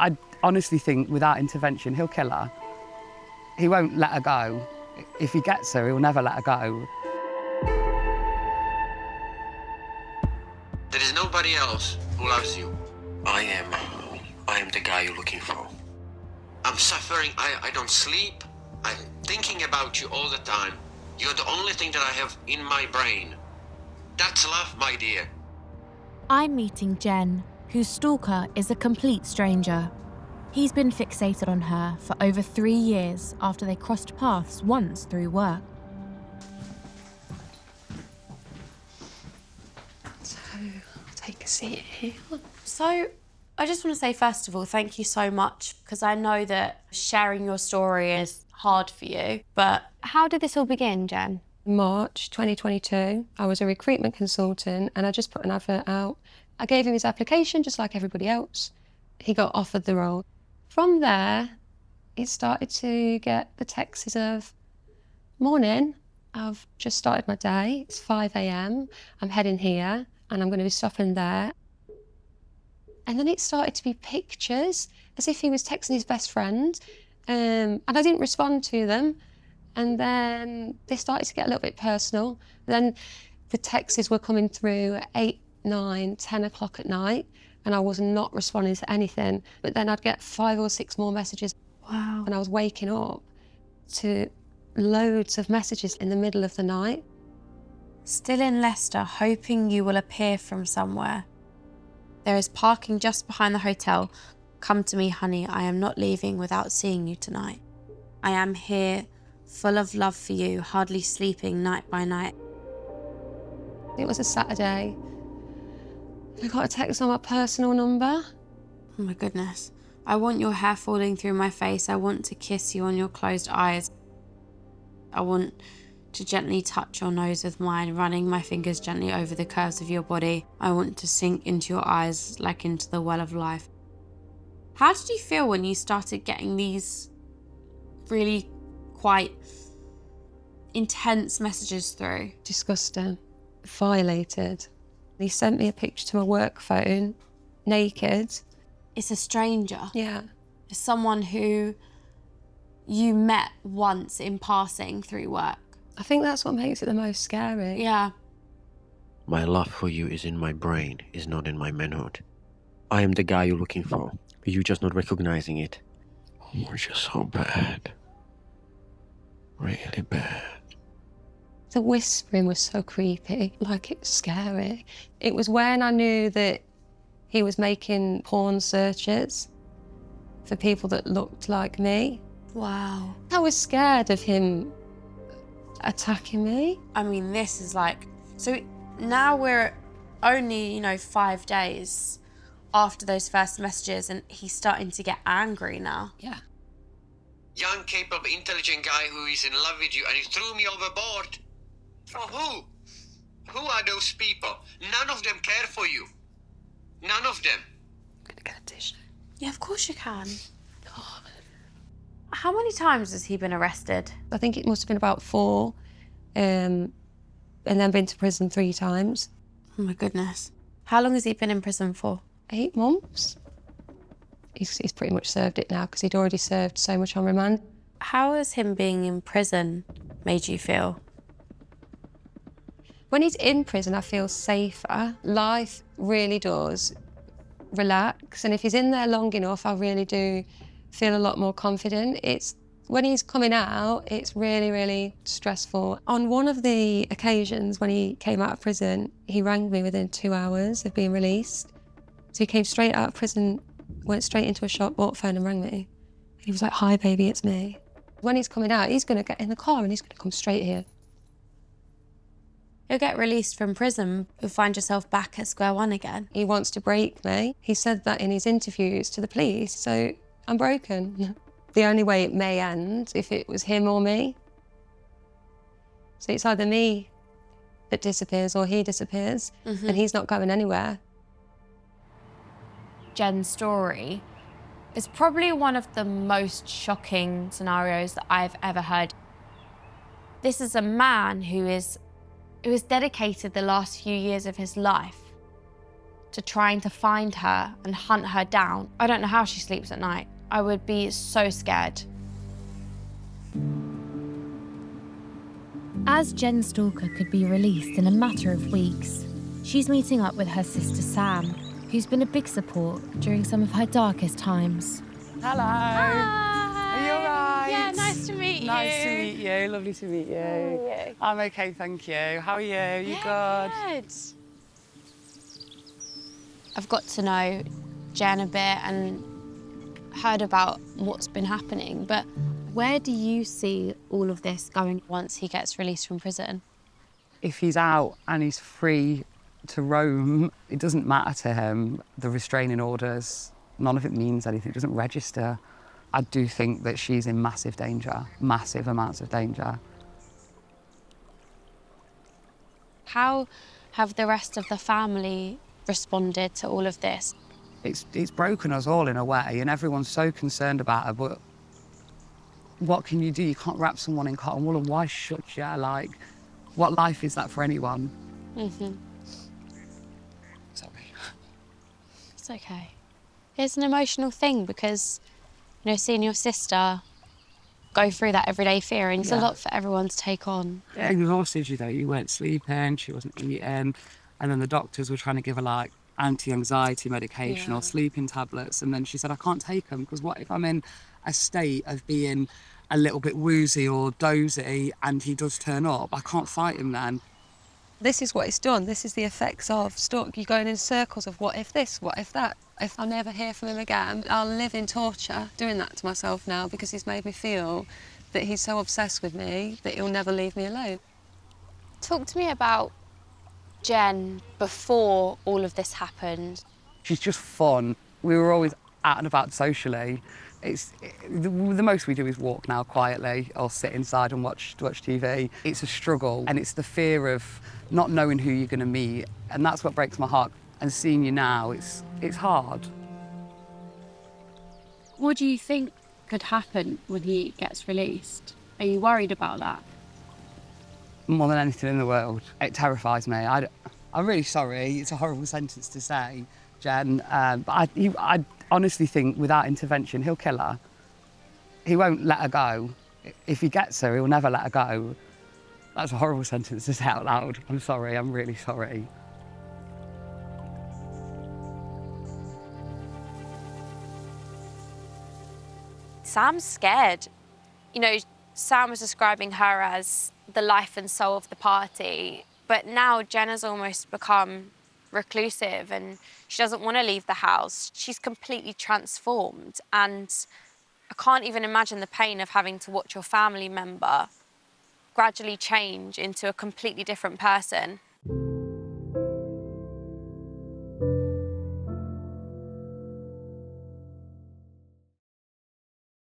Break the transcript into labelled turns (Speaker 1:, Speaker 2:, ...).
Speaker 1: I honestly think without intervention, he'll kill her. He won't let her go. If he gets her, he'll never let her go.
Speaker 2: There is nobody else who loves you. I am the guy you're looking for. I'm suffering, I don't sleep. I'm thinking about you all the time. You're the only thing that I have in my brain. That's love, my dear.
Speaker 3: I'm meeting Jen, whose stalker is a complete stranger. He's been fixated on her for over 3 years after they crossed paths once through work.
Speaker 4: So, I'll take a seat here.
Speaker 5: So, I just want to say, first of all, thank you so much, because I know that sharing your story is hard for you, but
Speaker 4: How did this all begin, Jen? March 2022, I was a recruitment consultant and I just put an advert out. I gave him his application just like everybody else. He got offered the role. From there, it started to get the texts of, morning, I've just started my day, it's 5 a.m, I'm heading here and I'm going to be stopping there. And then it started to be pictures, as if he was texting his best friend, and I didn't respond to them. And then they started to get a little bit personal. Then the texts were coming through at 8, 9, 10 o'clock at night, and I was not responding to anything. But then I'd get 5 or 6 more messages.
Speaker 5: wow.
Speaker 4: And I was waking up to loads of messages in the middle of the night.
Speaker 5: Still in Leicester, hoping you will appear from somewhere. There is parking just behind the hotel. Come to me, honey. I am not leaving without seeing you tonight. I am here, full of love for you, hardly sleeping night by night.
Speaker 4: It was a Saturday. I got a text on my personal number.
Speaker 5: Oh my goodness. I want your hair falling through my face. I want to kiss you on your closed eyes. I want to gently touch your nose with mine, running my fingers gently over the curves of your body. I want to sink into your eyes like into the well of life. How did you feel when you started getting these really quite intense messages through?
Speaker 4: Disgusting, violated. He sent me a picture to my work phone, naked.
Speaker 5: It's a stranger.
Speaker 4: Yeah.
Speaker 5: It's someone who you met once in passing through work.
Speaker 4: I think that's what makes it the most scary.
Speaker 5: Yeah.
Speaker 2: My love for you is in my brain, is not in my manhood. I am the guy you're looking for, but you're just not recognizing it. You're just so bad. Really bad.
Speaker 4: The whispering was so creepy, like it was scary. It was when I knew that he was making porn searches for people that looked like me.
Speaker 5: Wow.
Speaker 4: I was scared of him attacking me.
Speaker 5: I mean, this is like... So now we're only, 5 days after those first messages and he's starting to get angry now.
Speaker 4: Yeah.
Speaker 2: Young, capable, intelligent guy who is in love with you and he threw me overboard. For who? Who are those people? None of them care for you. None of them.
Speaker 4: I'm gonna get a tissue.
Speaker 5: Yeah, of course you can. God. How many times has he been arrested?
Speaker 4: I think it must have been about 4, and then been to prison 3 times.
Speaker 5: Oh my goodness. How long has he been in prison for?
Speaker 4: 8 months. He's pretty much served it now because he'd already served so much on remand.
Speaker 5: How has him being in prison made you feel?
Speaker 4: When he's in prison, I feel safer. Life really does relax. And if he's in there long enough, I really do feel a lot more confident. It's when he's coming out, it's really, really stressful. On one of the occasions when he came out of prison, he rang me within 2 hours of being released. So he came straight out of prison, went straight into a shop, bought a phone and rang me. He was like, "Hi, baby, it's me." When he's coming out, he's going to get in the car and he's going to come straight here.
Speaker 5: You'll get released from prison, you'll find yourself back at square one again.
Speaker 4: He wants to break me. He said that in his interviews to the police, so I'm broken. The only way it may end if it was him or me. So it's either me that disappears or he disappears, and he's not going anywhere.
Speaker 5: Jen's story is probably one of the most shocking scenarios that I've ever heard. This is a man who has dedicated the last few years of his life to trying to find her and hunt her down. I don't know how she sleeps at night. I would be so scared.
Speaker 3: As Jen Stalker could be released in a matter of weeks, she's meeting up with her sister Sam, who's been a big support during some of her darkest times.
Speaker 1: Hello.
Speaker 5: Hi.
Speaker 1: Are you all right?
Speaker 5: Yeah, nice to meet you.
Speaker 1: Nice to meet you. Lovely to meet you.
Speaker 5: How are you?
Speaker 1: I'm okay, thank you. How are you? You good?
Speaker 5: Good. I've got to know Jen a bit and heard about what's been happening, but where do you see all of this going once he gets released from prison?
Speaker 1: If he's out and he's free to roam, it doesn't matter to him. The restraining orders, none of it means anything. It doesn't register. I do think that she's in massive danger, massive amounts of danger.
Speaker 5: How have the rest of the family responded to all of this?
Speaker 1: It's broken us all in a way, and everyone's so concerned about her, but what can you do? You can't wrap someone in cotton wool, and why should you? Like, what life is that for anyone? Sorry.
Speaker 5: It's okay. It's an emotional thing because, you know, seeing your sister go through that everyday fear, and it's a lot for everyone to take on.
Speaker 1: Yeah, exhausted you though. You weren't sleeping, she wasn't eating, and then the doctors were trying to give her like anti-anxiety medication or sleeping tablets, and then she said, I can't take them because what if I'm in a state of being a little bit woozy or dozy and he does turn up? I can't fight him then.
Speaker 4: This is what it's done. This is the effects of stalk. You're going in circles of what if this, what if that. If I'll never hear from him again, I'll live in torture doing that to myself now because he's made me feel that he's so obsessed with me that he'll never leave me alone.
Speaker 5: Talk to me about Jen before all of this happened.
Speaker 1: She's just fun. We were always out and about socially. The most we do is walk now quietly or sit inside and watch TV. It's a struggle, and it's the fear of not knowing who you're going to meet, and that's what breaks my heart. And seeing you now, it's hard.
Speaker 5: What do you think could happen when he gets released? Are you worried about that?
Speaker 1: More than anything in the world, it terrifies me. I'm really sorry. It's a horrible sentence to say, Jen, but I honestly think without intervention, he'll kill her. He won't let her go. If he gets her, he'll never let her go. That's a horrible sentence to say out loud. I'm sorry, I'm really sorry.
Speaker 5: Sam's scared. You know, Sam was describing her as the life and soul of the party, but now Jen has almost become reclusive and she doesn't want to leave the house. She's completely transformed, and I can't even imagine the pain of having to watch your family member gradually change into a completely different person.